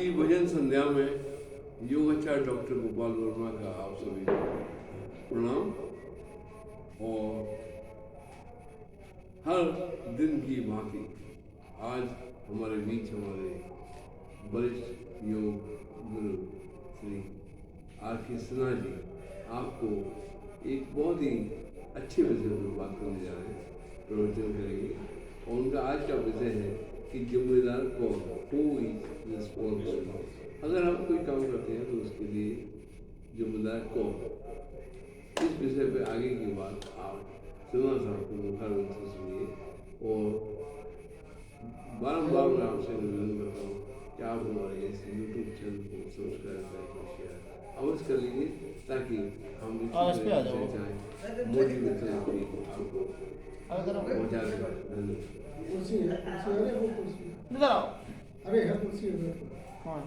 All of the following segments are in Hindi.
की भजन संध्या में योगाचार्य डॉक्टर गोपाल वर्मा का आप सभी को प्रणाम। और हर दिन की भांति आज हमारे बीच हमारे वरिष्ठ योग गुरु श्री R.K. सिन्हा जी आपको एक बहुत ही अच्छे विषय पर बात करने जा रहे हैं, प्रवचन करेंगे। और उनका आज का विषय है कि जिम्मेदार कौन, हु इज रिस्पॉन्सिबल। अगर हम कोई काम करते हैं तो उसके लिए जिम्मेदार कौन। इस विषय पे आगे की बात आप सिन्हा साहब को मुखर रूप से सुनिए। और बारम्बार मैं आपसे निवेदन करता हूँ कि आप हमारे इस यूट्यूब चैनल को सब्सक्राइब लाइक और शेयर अवश्य कर लीजिए, ताकि हम चर्चाएँ मोटिवेशन आपको पहुँचा सकें। धन्यवाद। अरे हर कुर्सी कौन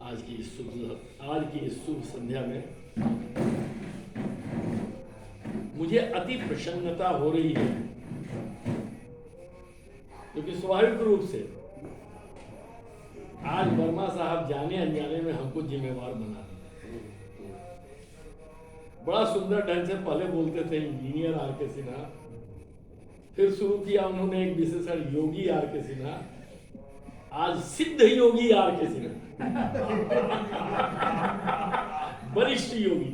आज की इस शुभ संध्या में मुझे अति प्रसन्नता हो रही है, क्योंकि स्वाभाविक रूप से आज वर्मा साहब जाने अनजाने में हमको जिम्मेवार बना दिया। बड़ा सुंदर ढंग से पहले बोलते थे इंजीनियर R.K. सिन्हा, फिर शुरू किया उन्होंने एक विशेषण योगी R.K. सिन्हा, आज सिद्ध योगी R.K. सिन्हा वरिष्ठ योगी।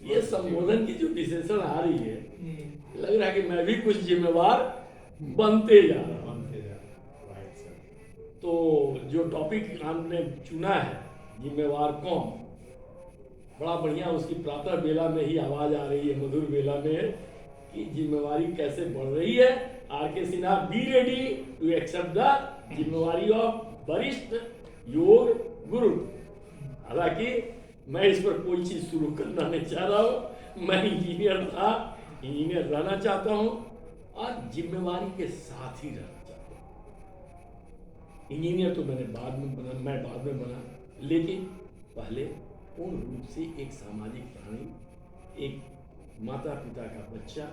ये संबोधन की जो विशेषण आ रही है, लग रहा है कि मैं भी कुछ जिम्मेवार बनते जा रहा हूं। तो जो टॉपिक हमने चुना है, जिम्मेवार कौन, बड़ा बढ़िया उसकी प्रातः बेला में ही आवाज आ रही है, मधुर बेला में, कि जिम्मेवारी कैसे बढ़ रही है। R.K. Sinha, be ready to accept the जिम्मेवारी ऑफ वरिष्ठ योग गुरु। हालांकि मैं इस पर कोई चीज शुरू करना नहीं चाह रहा हूं। मैं इंजीनियर था, इंजीनियर रहना चाहता हूं और जिम्मेवारी के साथ ही रहना चाहता हूं। इंजीनियर तो मैं बाद में बना, लेकिन पहले पूर्ण रूप से एक सामाजिक प्राणी, एक माता पिता का बच्चा,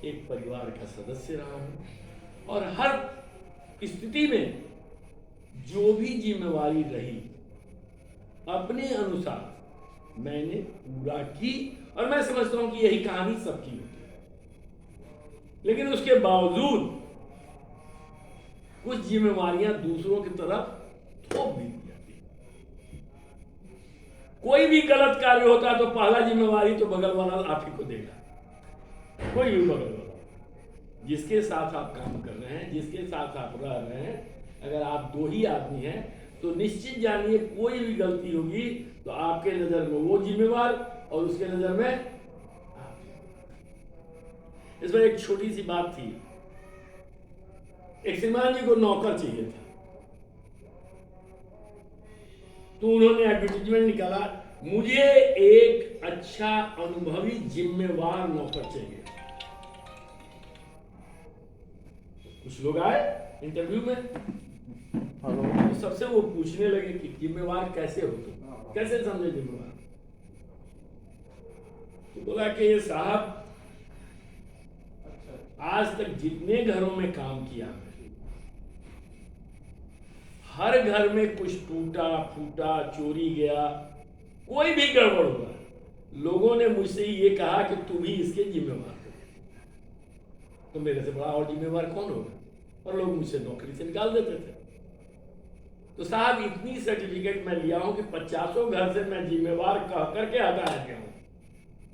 एक परिवार का सदस्य रहा हूं। और हर स्थिति में जो भी जिम्मेवारी रही, अपने अनुसार मैंने पूरा की। और मैं समझता हूं कि यही कहानी सबकी होती है। लेकिन उसके बावजूद कुछ जिम्मेवारियां दूसरों की तरफ थोप दी जाती है। कोई भी गलत कार्य होता है तो पहला जिम्मेवारी तो बगल वाला आप ही को देगा। कोई भी बगल वाला जिसके साथ आप काम कर रहे हैं, जिसके साथ आप रह रहे हैं, अगर आप दो ही आदमी हैं तो निश्चित जानिए कोई भी गलती होगी तो आपके नजर में वो जिम्मेवार और उसके नजर में आप। इस पर एक छोटी सी बात थी। एक श्रीमान जी को नौकर चाहिए था, तो उन्होंने एडवर्टीजमेंट निकाला, मुझे एक अच्छा अनुभवी जिम्मेवार नौकर चाहिए। कुछ लोग आए इंटरव्यू में, तो सबसे वो पूछने लगे कि जिम्मेवार कैसे हो तुम, कैसे समझे जिम्मेवार। तो बोला कि ये साहब, आज तक जितने घरों में काम किया, हर घर में कुछ टूटा फूटा, चोरी गया, कोई भी गड़बड़ हुआ, लोगों ने मुझसे ये कहा कि तुम ही इसके जिम्मेवार हो। तो मेरे से बड़ा और जिम्मेवार कौन होगा। और लोग मुझसे नौकरी से निकाल देते थे। तो साहब, इतनी सर्टिफिकेट मैं लिया हूं कि 50 घर से मैं जिम्मेवार कह करके हटाया गया हूं।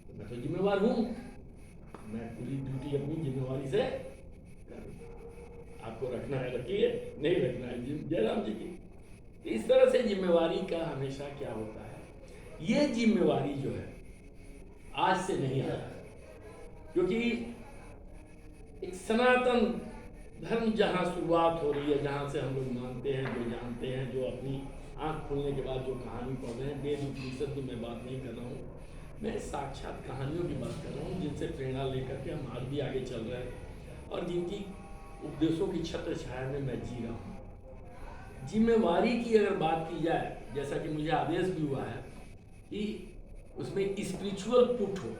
तो मैं तो जिम्मेवार हूं, मैं पूरी ड्यूटी अपनी जिम्मेवारी से आपको रखना है रखिए, नहीं रखना है जयराम जी की। इस तरह से जिम्मेवारी का हमेशा क्या होता है, ये जिम्मेवारी जो है आज से नहीं आ रहा है, क्योंकि एक सनातन धर्म जहाँ शुरुआत हो रही है, जहाँ से हम लोग मानते हैं, जो जानते हैं, जो अपनी आंख खोलने के बाद जो कहानी पढ़ रहे हैं, वेद उपनिषद की मैं बात नहीं कर रहा हूँ, मैं साक्षात कहानियों की बात कर रहा हूँ, जिनसे प्रेरणा लेकर के हम आज भी आगे चल रहे हैं और जिनकी उपदेशों की छत्र छाया में मैं जी रहा हूँ। जिम्मेवारी की अगर बात की जाए, जैसा कि मुझे आदेश भी हुआ है कि उसमें स्पिरिचुअल पुट हो,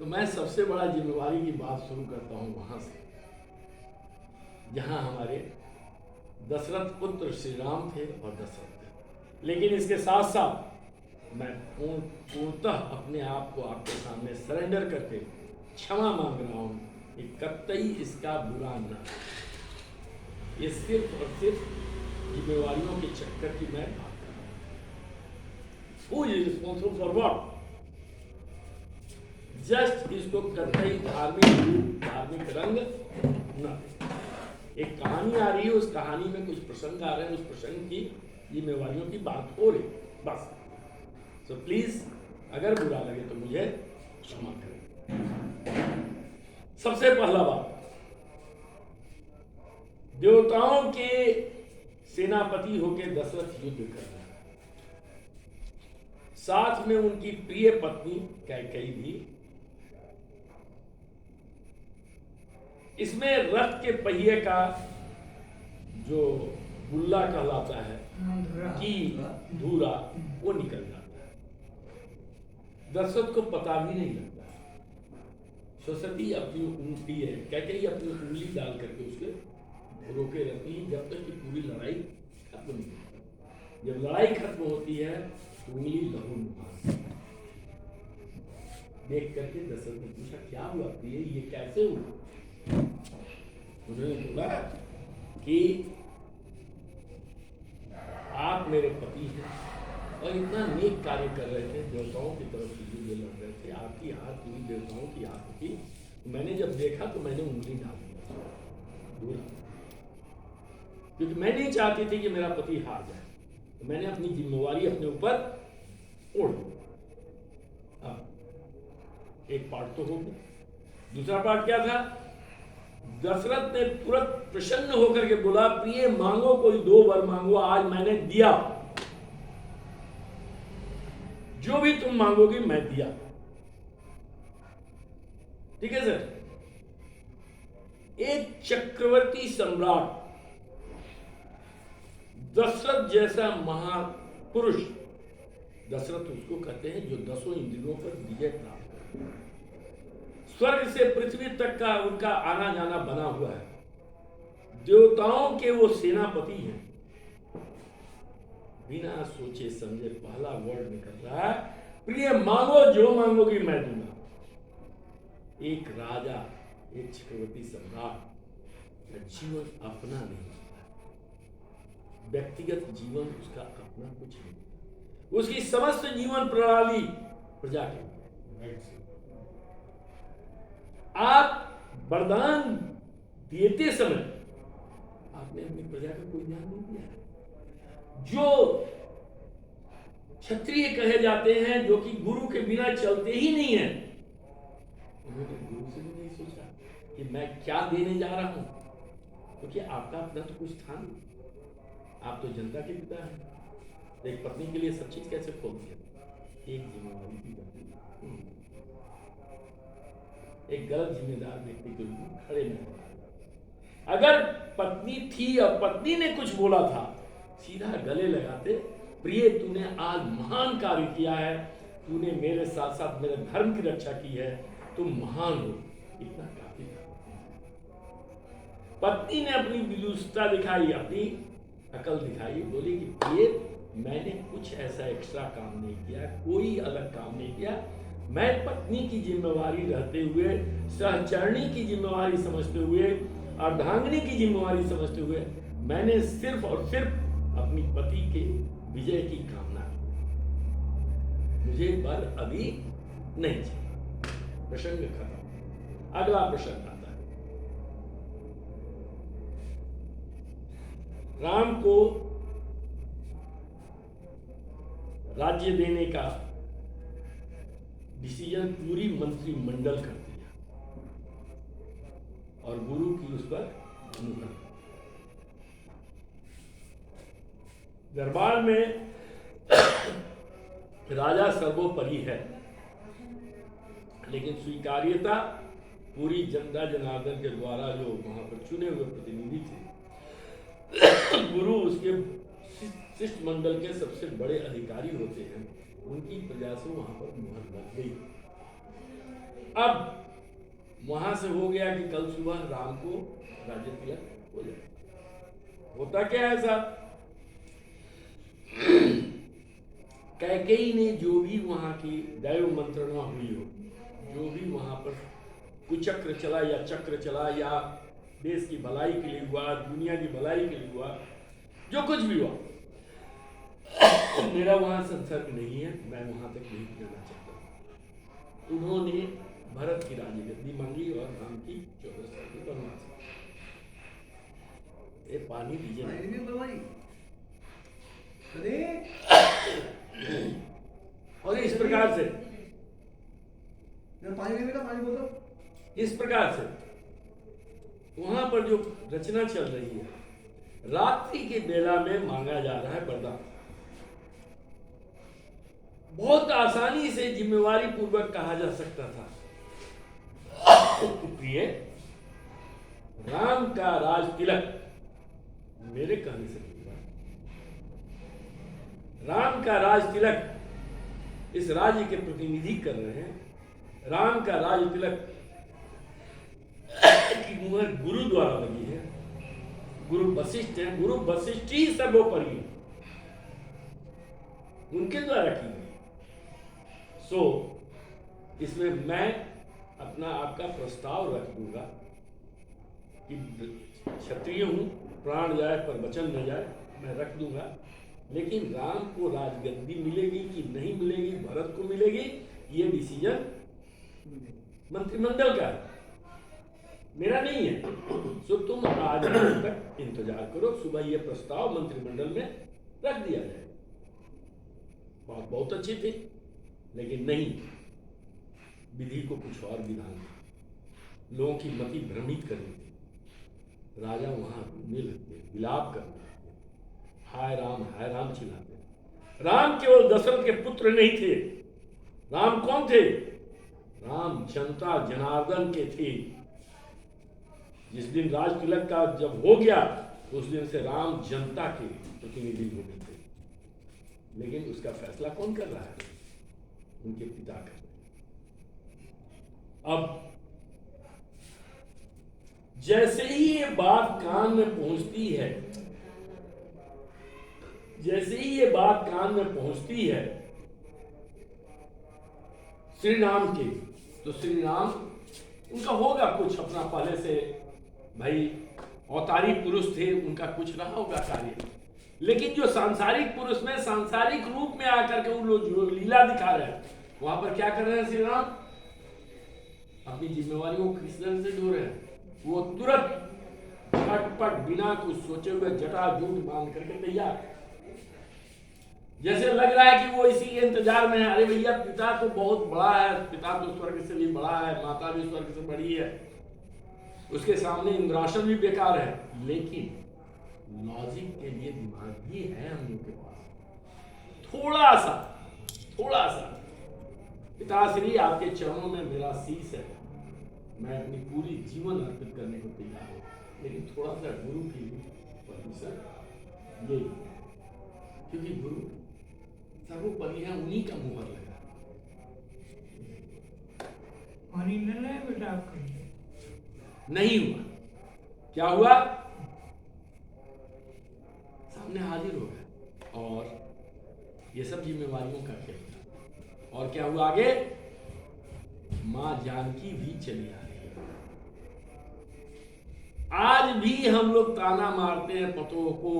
तो मैं सबसे बड़ा जिम्मेवारी की बात शुरू करता हूं वहां से, जहां हमारे दशरथ पुत्र श्री राम थे और दशरथ थे। लेकिन इसके साथ साथ मैं पूर्णतः अपने आप को आपके सामने सरेंडर करके क्षमा मांग रहा हूं कि कतई इसका बुरा न, ये सिर्फ और सिर्फ जिम्मेवारियों के चक्कर की मैं बात कर रहा हूं। Who is responsible for what? Just इसको कतई धार्मिक रूप, धार्मिक रंग न। एक कहानी आ रही है, उस कहानी में कुछ प्रसंग आ रहे हैं, उस प्रसंग की जिम्मेवारियों की बात हो रही, बस। सो प्लीज, अगर बुरा लगे तो मुझे क्षमा करें। सबसे पहला बात, देवताओं के सेनापति होकर दशरथ युद्ध कर रहे हैं, साथ में उनकी प्रिय पत्नी कैकेयी भी। इसमें रथ के पहिए का जो गुल्ला कहलाता है कि धूरा, वो निकल जाता है। दशरथ को पता भी नहीं लगता। सरस्वती अपनी उंगली है, कैकेयी अपनी उंगली डाल करके उसके रोके रहती है जब तक कि पूरी लड़ाई खत्म नहीं होती। जब लड़ाई खत्म होती है तो उंगली लहू में देख करके दशरथ ने पूछा, क्या हुआ प्रिय, ये कैसे हुआ? उन्होंने बोला कि आप मेरे पति हैं और इतना नेक कार्य कर रहे थे, देवताओं की तरफ से युद्ध लड़ रहे थे, आपकी हाथ पूरी देवताओं की हाथ थी। मैंने जब देखा तो मैंने उंगली डाल दी, क्योंकि मैं नहीं चाहती थी कि मेरा पति हार जाए, तो मैंने अपनी जिम्मेवारी अपने ऊपर ओढ़ ली। एक पार्ट तो हो गया। दूसरा पार्ट क्या था? दशरथ ने तुरंत प्रसन्न होकर के बोला, प्रिय मांगो, कोई 2 वर मांगो, आज मैंने दिया, जो भी तुम मांगोगी मैं दिया। ठीक है सर? एक चक्रवर्ती सम्राट दशरथ जैसा महापुरुष, दशरथ उसको कहते हैं जो 10 इंद्रियों पर विजय प्राप्त करे, स्वर्ग से पृथ्वी तक का उनका आना जाना बना हुआ है, देवताओं के वो सेनापति हैं। बिना सोचे समझे पहला वर्ड निकल रहा है, प्रिय मांगो, जो मांगोगी मैं दूंगा। एक राजा, एक चक्रवर्ती सम्राट का जीवन अपना नहीं होता, व्यक्तिगत जीवन उसका अपना कुछ नहीं, उसकी समस्त जीवन प्रणाली प्रजा के। आप वरदान देते समय आपने अपनी प्रजा का कोई ध्यान नहीं दिया। जो क्षत्रिय कहे जाते हैं, जो कि गुरु के बिना चलते ही नहीं है, उन्होंने गुरु से भी नहीं सोचा कि मैं क्या देने जा रहा हूं, क्योंकि आपका अपना तो कुछ था नहीं, आप तो जनता के पिता हैं। एक पत्नी के लिए सब चीज कैसे खोल दिया? एक जिम्मेवारी की बात, एक गलत जिम्मेदार व्यक्ति के रूप में खड़े नहीं। अगर पत्नी थी और पत्नी ने कुछ बोला था, सीधा गले लगाते, प्रिय तूने आज महान कार्य किया है, तूने मेरे साथ साथ मेरे धर्म की रक्षा की है, तुम महान हो, इतना काफी था। पत्नी ने अपनी विदुषता दिखाई, अपनी अकल दिखाई, बोली कि प्रिय मैंने कुछ ऐसा एक्स्ट्रा काम नहीं किया, कोई अलग काम नहीं किया, मैं पत्नी की जिम्मेवारी रहते हुए, सहचरणी की जिम्मेवारी समझते हुए, अर्धांगिनी की जिम्मेवारी समझते हुए, मैंने सिर्फ और सिर्फ अपनी पति के विजय की कामना की। मुझे वर अभी नहीं चाहिए। प्रसंग खत्म। अगला प्रसंग आता है, राम को राज्य देने का डिसीजन पूरी मंत्रिमंडल कर दिया और गुरु की उस पर मुहर। दरबार में राजा सर्वोपरि है, लेकिन स्वीकार्यता पूरी जनता जनार्दन के द्वारा जो वहां पर चुने हुए प्रतिनिधि थे, गुरु उसके शिष्टमंडल के सबसे बड़े अधिकारी होते हैं, उनकी प्रजा से वहां पर मुहर लग गई। अब वहां से हो गया कि कल सुबह राम को राज्य तिलक हो जाए। होता क्या है साहब, कैकेयी ने जो भी वहां की दैव मंत्रणा हुई हो, जो भी वहां पर कुचक्र चला या चक्र चला या देश की भलाई के लिए हुआ, दुनिया की भलाई के लिए हुआ, जो कुछ भी हुआ, मेरा वहां संसर्ग नहीं है, मैं वहां तक नहीं जाना चाहता। उन्होंने भरत की राजगद्दी मांगी और राम की 14 साल की वनवास। ये पानी दीजिए। और इस प्रकार से इस प्रकार से वहां पर जो रचना चल रही है, रात्रि के बेला में मांगा जा रहा है वरदान। बहुत आसानी से जिम्मेवारी पूर्वक कहा जा सकता था, प्रिय राम का राज तिलक मेरे कहने से होगा। राम का राज तिलक इस राज्य के प्रतिनिधि कर रहे हैं। राम का राज तिलक की मुहर गुरु द्वारा लगी है। गुरु वशिष्ठ है, गुरु वशिष्ठ ही सर्वोपरि है, उनके द्वारा की गई। सो इसमें मैं अपना आपका प्रस्ताव रख दूंगा कि क्षत्रिय हूं, प्राण जाए पर वचन न जाए, मैं रख दूंगा। लेकिन राम को राजगद्दी मिलेगी कि नहीं मिलेगी, भरत को मिलेगी, ये डिसीजन मंत्रिमंडल का है, मेरा नहीं है। सो तुम आज तक इंतजार करो, सुबह ये प्रस्ताव मंत्रिमंडल में रख दिया जाए। बात बहुत अच्छी थी, लेकिन नहीं, विधि को कुछ और विधान था, लोगों की मति भ्रमित करनी थी। राजा वहां रोने लगते, विलाप करने लगते, हाय राम चिल्लाते। राम केवल दशरथ के पुत्र नहीं थे। राम कौन थे? राम जनता जनार्दन के थे। जिस दिन राज तिलक का जब हो गया, उस दिन से राम जनता के प्रतिनिधि हो गए थे। लेकिन उसका फैसला कौन कर रहा है? उनके पिता कर रहे। अब जैसे ही ये बात कान में पहुंचती है, जैसे ही ये बात कान में पहुंचती है श्री राम के, तो श्री राम उनका होगा कुछ अपना पहले से, भाई अवतारी पुरुष थे, उनका कुछ रहा होगा कार्य। लेकिन जो सांसारिक पुरुष में सांसारिक रूप में आकर के वो लोग जो लीला दिखा रहे हैं, वहां पर क्या कर रहे हैं श्री राम? अपनी जिम्मेवारियों को कृष्ण से जोड़ रहे हैं। वो तुरंत झटपट बिना कुछ सोचे हुए जटाजूट बांध करके तैयार, जैसे लग रहा है कि वो इसी के इंतजार में है। अरे भैया, पिता तो बहुत बड़ा है, पिता तो स्वर्ग से भी बड़ा है, माता भी स्वर्ग से बड़ी है, उसके सामने इंद्रासन भी बेकार है। लेकिन लॉजिक के लिए दिमाग भी है हम लोग के पास, थोड़ा सा। पिताश्री, आपके चरणों में मेरा शीश है, मैं अपनी पूरी जीवन अर्पित करने को तैयार हूं, लेकिन थोड़ा सा गुरु की परमिशन ले, क्योंकि गुरु सर्वोपरि है, उन्हीं का मुहर लगा। बेटा नहीं हुआ। क्या हुआ? सामने हाजिर हो गए और ये सब जिम्मेवारियों का खेल था। और क्या हुआ आगे? मां जानकी भी चली आ रही है। आज भी हम लोग ताना मारते हैं पतों को,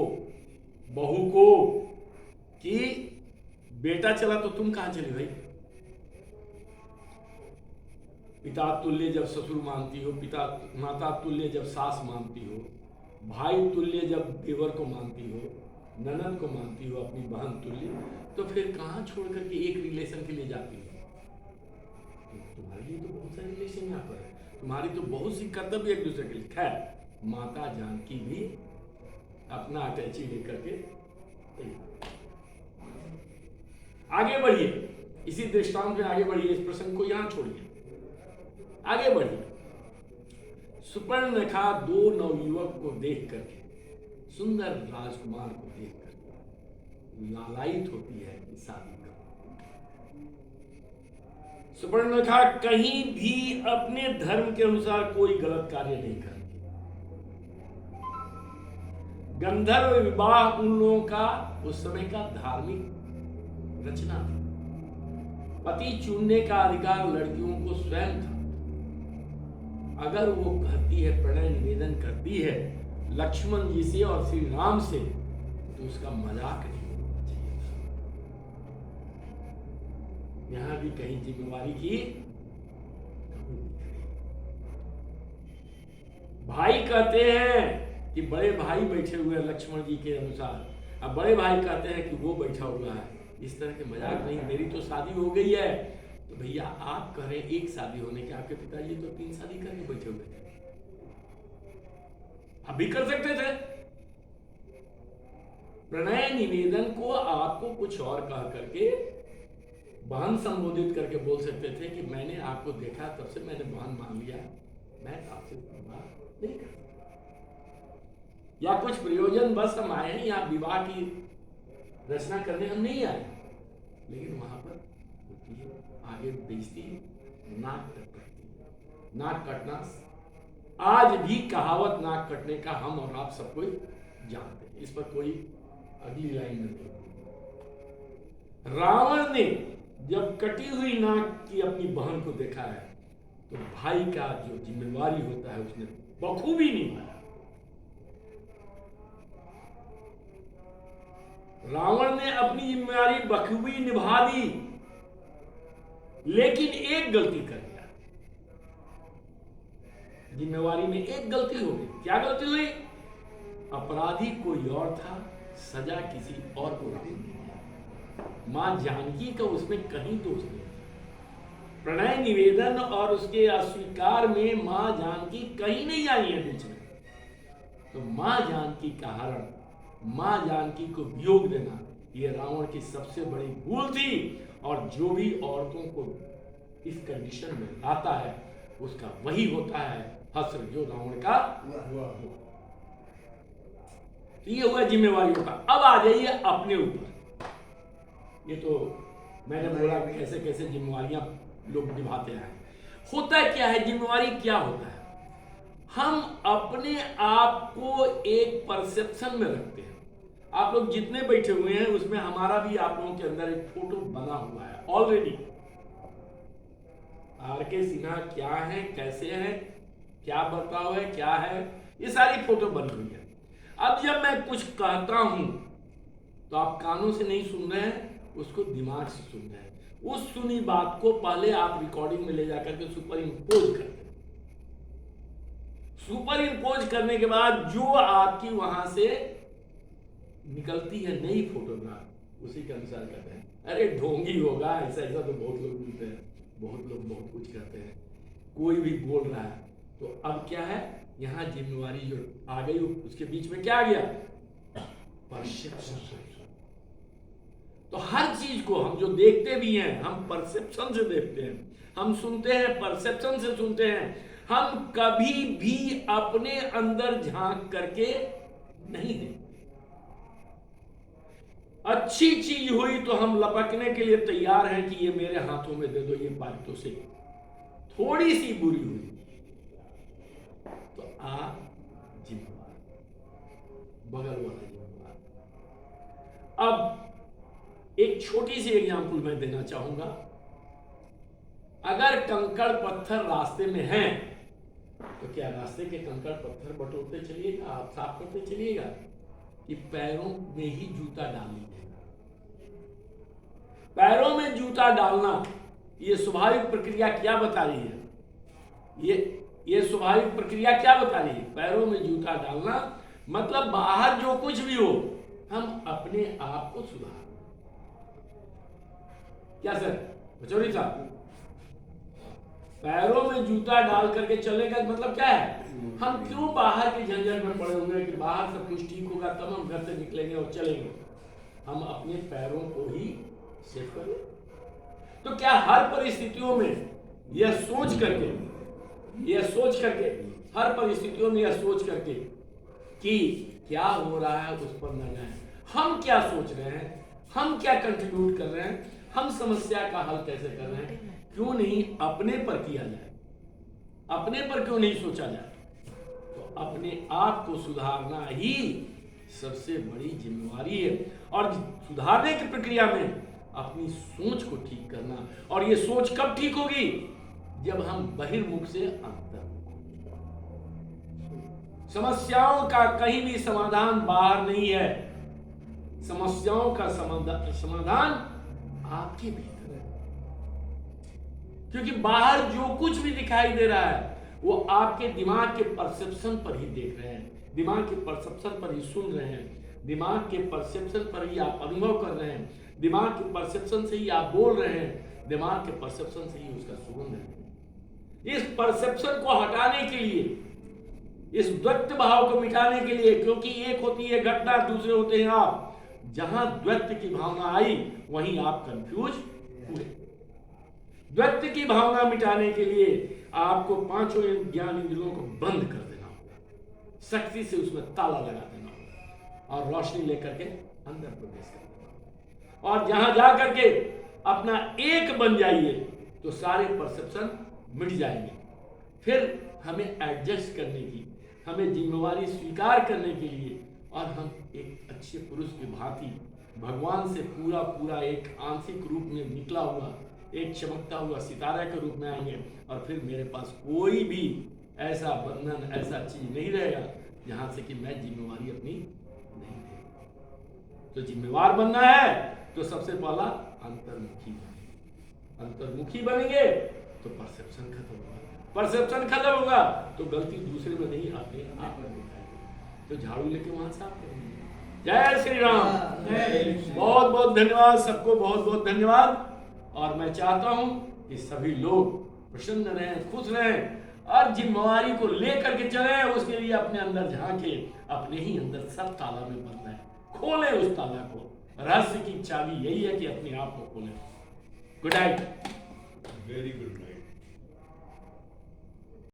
बहू को, कि बेटा चला तो तुम कहां चली भाई? पिता तुल्य जब ससुर मानती हो, माता तुल्य जब सास मानती हो, भाई तुल्य जब देवर को मानती हो, ननद को मानती हो, अपनी बहन तुल्य, तो फिर कहां छोड़ करके एक रिलेशन के लिए जाती हो? तुम्हारे लिए तो बहुत सारे रिलेशन यहाँ पर है, तुम्हारी तो बहुत सी कर्तव्य एक दूसरे के लिए। खैर, माता जानकी भी अपना अटैची लेकर के आगे बढ़िए। इसी दृष्टांत में आगे बढ़िए, इस प्रसंग को यहां छोड़िए, आगे बढ़िए। सुपर्णरेखा दो नवयुवक को देख करके, सुंदर राजकुमार को देख करके लालायित होती है कि शादी करो। सुपर्णरेखा कहीं भी अपने धर्म के अनुसार कोई गलत कार्य नहीं करती। गंधर्व विवाह उन लोगों का उस समय का धार्मिक रचना थी। पति चुनने का अधिकार लड़कियों को स्वयं था। अगर वो कहती है, प्रणय निवेदन करती है लक्ष्मण जी से और श्री राम से, तो उसका मजाक नहीं होना चाहिए। यहां भी कहीं जिम्मेवारी की भाई कहते हैं कि बड़े भाई बैठे हुए हैं लक्ष्मण जी के अनुसार, अब बड़े भाई कहते हैं कि वो बैठा हुआ है। इस तरह के मजाक नहीं। मेरी तो शादी हो गई है, तो भैया आप कह रहे हैं एक शादी होने के, आपके पिताजी तो 3 शादी करके बैठे हुए थे, आप भी कर सकते थे। प्रणय निवेदन को आपको कुछ और कह करके बहन संबोधित करके बोल सकते थे कि मैंने आपको देखा तब से मैंने बहन मान लिया, मैं आपसे विवाह नहीं कर सकता। या कुछ प्रयोजन बस हम आए हैं, यहाँ विवाह की रचना करने हम नहीं आए, लेकिन वहां पर आगे बेइज्जती, नाक कटती। नाक कटना आज भी कहावत नाक कटने का हम और आप सब कोई जानते हैं। इस पर कोई अगली लाइन नहीं। रावण ने जब कटी हुई नाक की अपनी बहन को देखा है, तो भाई का जो जिम्मेवारी होता है उसने बखूबी निभाया। रावण ने अपनी जिम्मेदारी बखूबी निभा दी, लेकिन एक गलती कर दिया। जिम्मेवारी में एक गलती हो गई। क्या गलती हुई? अपराधी कोई और था, सजा किसी और को नहीं दी। मां जानकी का उसमें कहीं दोष नहीं। प्रणय निवेदन और उसके अस्वीकार में मां जानकी कहीं नहीं आई है बीच में। तो मां जानकी का हरण, मां जानकी को वियोग देना, यह रावण की सबसे बड़ी भूल थी। और जो भी औरतों को इस कंडीशन में लाता है, उसका वही होता है हस्र जो रावण का हुआ। तो ये हुआ जिम्मेवारियों का। अब आ जाइए अपने ऊपर। ये तो मैंने बोला कैसे कैसे जिम्मेवारियां लोग निभाते हैं। होता क्या है, जिम्मेवारी क्या होता है? हम अपने आप को एक परसेप्शन में रखते हैं। आप लोग जितने बैठे हुए हैं उसमें हमारा भी आप लोगों के अंदर एक फोटो बना हुआ है ऑलरेडी। आर.के. सिन्हा क्या है, कैसे है, क्या बर्ताव है, क्या है, ये सारी फोटो बनी हुई है। अब जब मैं कुछ कहता हूं तो आप कानों से नहीं सुन रहे हैं, उसको दिमाग से सुन रहे हैं। उस सुनी बात को पहले आप रिकॉर्डिंग में ले जाकर के सुपर इम्पोज करते हैं। सुपर इम्पोज करने के बाद जो आपकी वहां से निकलती है नई फोटोग्राफ, उसी के अनुसार करते हैं। अरे ढोंगी होगा, ऐसा ऐसा तो बहुत लोग बोलते हैं, बहुत लोग बहुत कुछ करते हैं, कोई भी बोल रहा है। तो अब क्या है, यहां जिम्मेवारी जो आ गई, उसके बीच में क्या आ गया? परसेप्शन। तो हर चीज को हम जो देखते भी हैं, हम परसेप्शन से देखते हैं, हम सुनते हैं परसेप्शन से सुनते हैं। हम कभी भी अपने अंदर झांक करके नहीं देखते। अच्छी चीज हुई तो हम लपकने के लिए तैयार हैं कि ये मेरे हाथों में दे दो, ये बातों से। थोड़ी सी बुरी हुई तो आप जिम्मेवार, बगल वाला जिम्मेवार। अब एक छोटी सी एग्जांपल मैं देना चाहूंगा। अगर कंकड़ पत्थर रास्ते में हैं, तो क्या रास्ते के कंकड़ पत्थर बटोरते चलिएगा, आप साफ करते चलिएगा, कि पैरों में ही जूता डाल लीजिएगा? पैरों में जूता डालना, ये स्वाभाविक प्रक्रिया क्या बता रही है? ये स्वाभाविक प्रक्रिया क्या बता रही है? पैरों में जूता डालना मतलब बाहर जो कुछ भी हो, हम अपने आप को सुधार। क्या सर बचौरी साहब, पैरों में जूता डाल करके चलने का मतलब क्या है? हम क्यों बाहर के झंझट में पड़े हुए हैं कि बाहर सब कुछ ठीक होगा तब हम घर से निकलेंगे और चलेंगे? हम अपने पैरों को ही सेफ करें। तो क्या हर परिस्थितियों में यह सोच करके हर परिस्थितियों में यह सोच करके कि क्या हो रहा है उस पर न जाए, हम क्या सोच रहे हैं, हम क्या कंट्रीब्यूट कर रहे हैं, हम समस्या का हल कैसे कर रहे हैं, क्यों नहीं अपने पर किया जाए, अपने पर क्यों नहीं सोचा जाए? तो अपने आप को सुधारना ही सबसे बड़ी जिम्मेवारी है। और सुधारने की प्रक्रिया में अपनी सोच को ठीक करना, और ये सोच कब ठीक होगी? जब हम बहिर्मुख से अंतर्मुख होंगे। समस्याओं का कहीं भी समाधान बाहर नहीं है, समस्याओं का समाधान आपके भीतर है। क्योंकि बाहर जो कुछ भी दिखाई दे रहा है वो आपके दिमाग के परसेप्शन पर ही देख रहे हैं, दिमाग के परसेप्शन पर ही सुन रहे हैं, दिमाग के परसेप्शन पर ही आप अनुभव कर रहे हैं, दिमाग के परसेप्शन से ही आप बोल रहे हैं, दिमाग के परसेप्शन से ही उसका सुगंध है। इस परसेप्शन को हटाने के लिए, इस द्वैत भाव को मिटाने के लिए, क्योंकि एक होती है घटना, दूसरे होते हैं आप, जहां द्वैत की भावना आई वहीं आप कंफ्यूज हुए। द्वैत की भावना मिटाने के लिए आपको पांचों ज्ञान इंद्रियों को बंद कर देना होगा, सख्ती से उसमें ताला लगा देना होगा और रोशनी लेकर के अंदर प्रवेश कर देना होगा। और जहां जा करके अपना एक बन जाइए तो सारे परसेप्शन मिट जाएंगे। फिर हमें एडजस्ट करने की, हमें जिम्मेवारी स्वीकार करने के लिए, और हम एक अच्छे पुरुष की भांति भगवान से पूरा पूरा एक आंशिक रूप में निकला हुआ, एक चमकता हुआ सितारा के रूप में आएंगे। और फिर मेरे पास कोई भी ऐसा बंधन, ऐसा चीज नहीं रहेगा जहां से कि मैं जिम्मेवारी अपनी नहीं ले। तो जिम्मेवार बनना है तो सबसे पहला अंतर्मुखी बनेंगे। अंतर्मुखी बनेंगे तो परसेप्शन खत्म होगा, परसेप्शन खत्म होगा तो गलती दूसरे में नहीं, अपने आप में दिखाएगी। तो झाड़ू लेके वहां साफ करेंगे। जय श्री राम। बहुत बहुत धन्यवाद सबको, बहुत बहुत धन्यवाद। और मैं चाहता हूं कि सभी लोग प्रसन्न रहें, खुश रहें और जिम्मेवारी को लेकर के चले। उसके लिए अपने अंदर झांके, अपने ही अंदर सब ताला में बंद है, खोले उस ताला को। रहस्य की चाबी यही है कि अपने आप को खोले। Good night. Very good night.